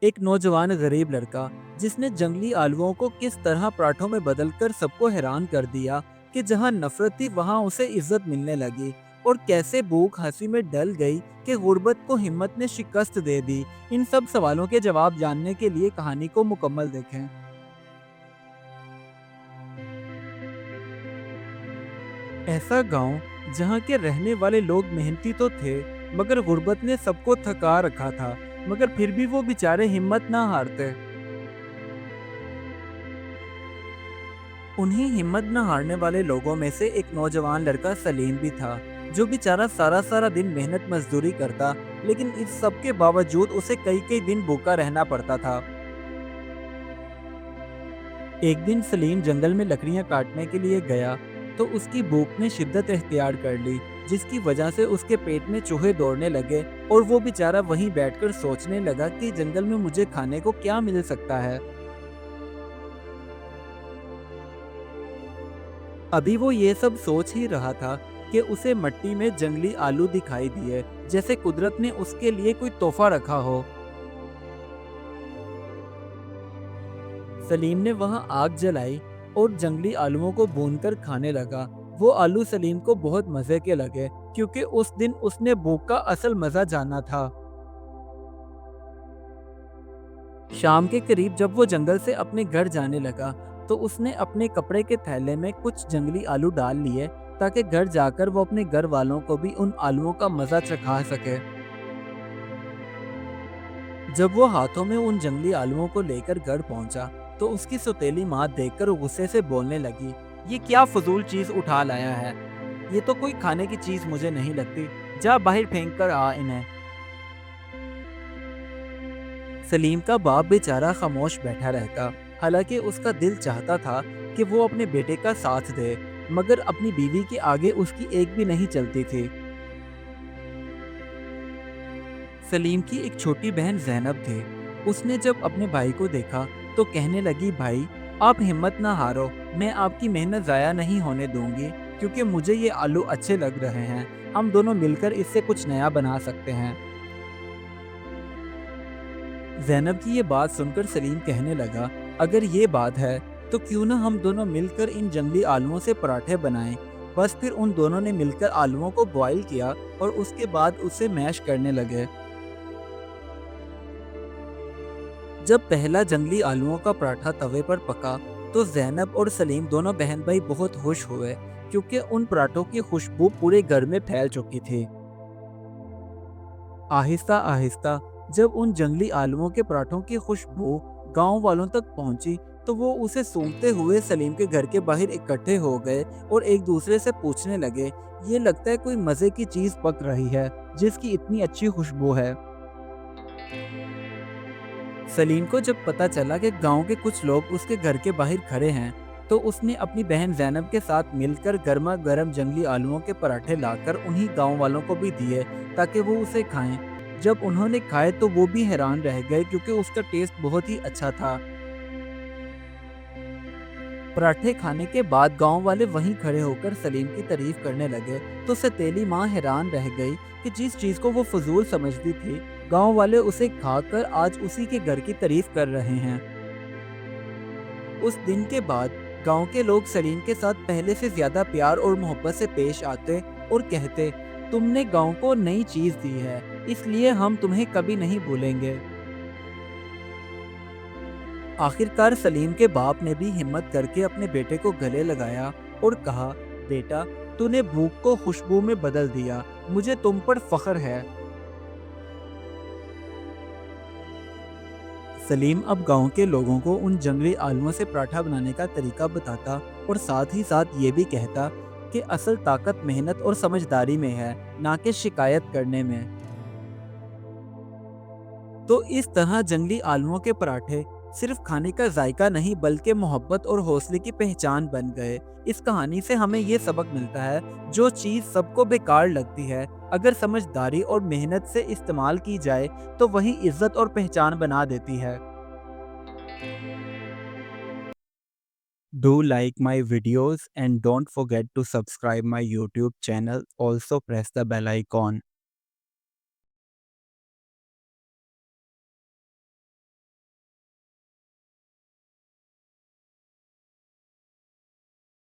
एक नौजवान गरीब लड़का जिसने जंगली आलुओं को किस तरह पराठों में बदलकर सबको हैरान कर दिया कि जहां नफरत थी वहां उसे इज्जत मिलने लगी, और कैसे भूख हंसी में ढल गई कि गुर्बत को हिम्मत ने शिकस्त दे दी। इन सब सवालों के जवाब जानने के लिए कहानी को मुकम्मल देखें। ऐसा गांव जहां के रहने वाले लोग मेहनती तो थे, मगर गुर्बत ने सबको थका रखा था। मगर फिर भी वो बेचारे हिम्मत ना हारते। उन्हीं हिम्मत न हारने वाले लोगों में से एक नौजवान लड़का सलीम भी था, जो बेचारा सारा सारा दिन मेहनत मजदूरी करता, लेकिन इस सब के बावजूद उसे कई कई दिन भूखा रहना पड़ता था। एक दिन सलीम जंगल में लकड़ियां काटने के लिए गया, तो उसकी भूख ने शिद्दत इख्तियार कर ली, जिसकी वजह से उसके पेट में चूहे दौड़ने लगे। और वो बेचारा वहीं बैठकर सोचने लगा कि जंगल में मुझे खाने को क्या मिल सकता है। अभी वो ये सब सोच ही रहा था कि उसे मिट्टी में जंगली आलू दिखाई दिए, जैसे कुदरत ने उसके लिए कोई तोहफा रखा हो। सलीम ने वहां आग जलाई और जंगली आलूओं को भूनकर खाने लगा। वो आलू सलीम को बहुत मजे के लगे, क्योंकि उस दिन उसने भूख का असल मजा जाना था। शाम के करीब जब वो जंगल से अपने घर जाने लगा, तो उसने अपने कपड़े के थैले में कुछ जंगली आलू डाल लिए, ताकि घर जाकर वो अपने घर वालों को भी उन आलूओं का मजा चखा सके। जब वो हाथों में उन जंगली आलूओं को लेकर घर पहुंचा, तो उसकी सौतेली माँ देखकर गुस्से से बोलने लगी, ये क्या फजूल चीज उठा लाया है? ये तो कोई खाने की चीज मुझे नहीं लगती। जा बाहर फेंक कर आ इन्हें। सलीम का बाप बेचारा खामोश बैठा रहता। हालांकि उसका दिल चाहता था कि वो अपने बेटे का साथ दे, मगर अपनी बीवी के आगे उसकी एक भी नहीं चलती थी। सलीम की एक छोटी बहन ज़ैनब थी। उसने जब अपने भाई को देखा, तो कहने लगी, भाई आप हिम्मत ना हारो, मैं आपकी मेहनत ज़ाया नहीं होने दूंगी, क्योंकि मुझे ये आलू अच्छे लग रहे हैं। हम दोनों मिलकर इससे कुछ नया बना सकते हैं। ज़ैनब की ये बात सुनकर सलीम कहने लगा, अगर ये बात है तो क्यों ना हम दोनों मिलकर इन जंगली आलूओं से पराठे बनाएं। बस फिर उन दोनों ने मिलकर आलूओं को बॉईल किया और उसके बाद उसे मैश करने लगे। जब पहला जंगली आलूओं का पराठा तवे पर पका, तो ज़ैनब और सलीम दोनों बहन भाई बहुत खुश हुए, क्योंकि उन पराठों की खुशबू पूरे घर में फैल चुकी थी। आहिस्ता आहिस्ता जब उन जंगली आलूओं के पराठों की खुशबू गांव वालों तक पहुंची, तो वो उसे सूंघते हुए सलीम के घर के बाहर इकट्ठे हो गए और एक दूसरे से पूछने लगे, ये लगता है कोई मज़े की चीज़ पक रही है, जिसकी इतनी अच्छी खुशबू है। सलीम को जब पता चला कि गांव के कुछ लोग उसके घर के बाहर खड़े हैं, तो उसने अपनी बहन ज़ैनब के साथ मिलकर गर्मा गर्म जंगली आलूओं के पराठे लाकर उन्हीं गांव वालों को भी दिए, ताकि वो उसे खाएं। जब उन्होंने खाए तो वो भी हैरान रह गए, क्योंकि उसका टेस्ट बहुत ही अच्छा था। पराठे खाने के बाद गांव वाले वहीं खड़े होकर सलीम की तारीफ करने लगे, तो सतीली माँ हैरान रह गई कि जिस चीज को वो फजूल समझती थी, गांव वाले उसे खाकर आज उसी के घर की तारीफ कर रहे हैं। उस दिन के बाद गांव के लोग सलीम के साथ पहले से ज्यादा प्यार और मोहब्बत से पेश आते और कहते, तुमने गांव को नई चीज दी है, इसलिए हम तुम्हें कभी नहीं भूलेंगे। आखिरकार सलीम के बाप ने भी हिम्मत करके अपने बेटे को गले लगाया और कहा, बेटा तूने भूख को खुशबू में बदल दिया, मुझे तुम पर फख्र है। सलीम अब गांव के लोगों को उन जंगली आलुओं से पराठा बनाने का तरीका बताता, और साथ ही साथ ये भी कहता कि असल ताकत मेहनत और समझदारी में है, ना कि शिकायत करने में। तो इस तरह जंगली आलुओं के पराठे सिर्फ खाने का जायका नहीं, बल्कि मोहब्बत और हौसले की पहचान बन गए। इस कहानी से हमें ये सबक मिलता है, जो चीज़ सबको बेकार लगती है, अगर समझदारी और मेहनत से इस्तेमाल की जाए तो वही इज्जत और पहचान बना देती है। Do like my videos and don't forget to subscribe my YouTube channel. Also press the bell icon.